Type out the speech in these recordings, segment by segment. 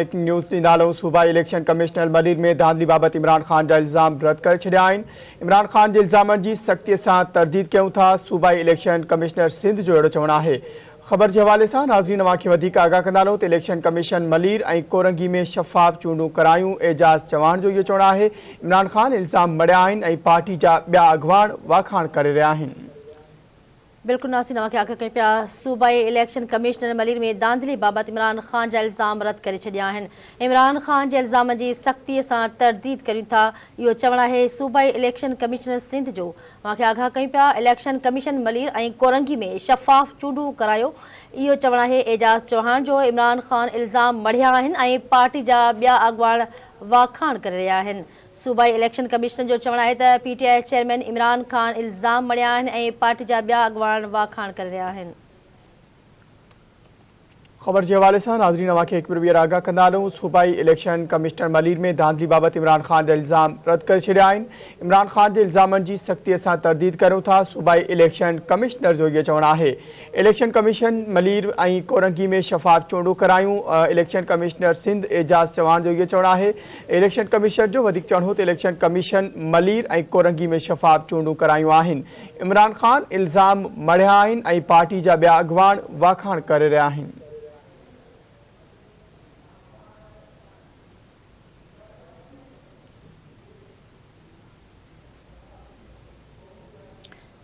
Breaking news ॾींदालूं। सूबाई election commissioner Malir में धांधली बाबति इमरान खान जा इल्ज़ाम रद्द करे छॾिया आहिनि। इमरान खान जे इल्ज़ामनि जी सख़्तीअ सां तरदीद कयूं था। सूबाई इलेक्शन कमिश्नर सिंध जो अहिड़ो चवणु आहे। ख़बर जे हवाले सां नाज़रीन अवां खे वधीक आगाह कंदालूं त इलेक्शन कमीशन मलीर ऐं कोरंगी में शफ़ाफ़ चूंडूं करायूं। एजाज़ चौहान जो इहो चवणु आहे। इमरान खान इल्ज़ाम मड़िया आहिनि ऐं पार्टी जा ॿिया अॻवान वाखाण करे रहिया आहिनि। बिल्कुल नासिन अवां खे आगाह कयूं पिया। सूबाई इलेक्शन कमिश्नर मलीर में धांधली बाबति इमरान खान जा इल्ज़ाम रद्द करे छॾिया आहिनि। इमरान खान जे इल्ज़ामनि जी सख़्तीअ सां तरदीद कयूं था, इहो चवणु आहे सूबाई इलेक्शन कमिश्नर सिंध जो। अवां खे आगाह कयूं पिया। इलेक्शन कमीशन मलीर ऐं कोरंगी में शफ़ाफ़ चूंडूं करायो, इहो चवणु आहे एजाज़ चौहान जो। इमरान खान इल्ज़ाम मड़िया आहिनि ऐं पार्टी जा ॿिया अॻवान वाखाण करे रहिया आहिनि। सूबाई इलेक्शन कमिश्नर जो चवणु आहे त पीटीआई चेयरमैन इमरान खान इल्ज़ाम मड़िया आहिनि ऐं पार्टी जा ॿिया अॻवान वाखाण करे रहिया आहिनि। ख़बर के हवाले से नाज़रीन अवां खे हिकु ॿीहर आगाह कंदालूं। सूबाई इलेक्शन कमिश्नर मलीर में धांधली बाबति इमरान खान जा इल्ज़ाम रद्द करे छॾिया आहिनि। इमरान खान जे इल्ज़ामनि जी सख़्तीअ सां तरदीद करूं था। सूबाई इलेक्शन कमिश्नर जो इहो चवणु आहे। इलेक्शन कमीशन मलीर ऐं कोरंगी में शफ़ाफ़ चूंडूं करायूं। इलेक्शन कमिश्नर सिंध एजाज़ चौहान जो इहो चवणु आहे। इलेक्शन कमिश्नर जो वधीक चवणु हो त इलेक्शन कमीशन मलीर ऐं कोरंगी में शफ़ाफ़ चूंडूं करायूं आहिनि। इमरान खान इल्ज़ाम मड़िया आहिनि ऐं पार्टी जा ॿिया अॻवान वाखाण करे रहिया आहिनि।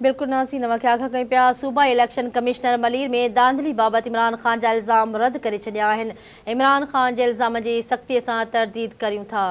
बिल्कुल नाज़रीन अवां खे आगाह कयूं पिया। सूबाई इलेक्शन कमिश्नर मलीर में धांधली बाबति इमरान खान जा इल्ज़ाम रद्द करे छॾिया आहिनि। इमरान खान जे इल्ज़ाम जी सख़्तीअ सां तरदीद कयूं था।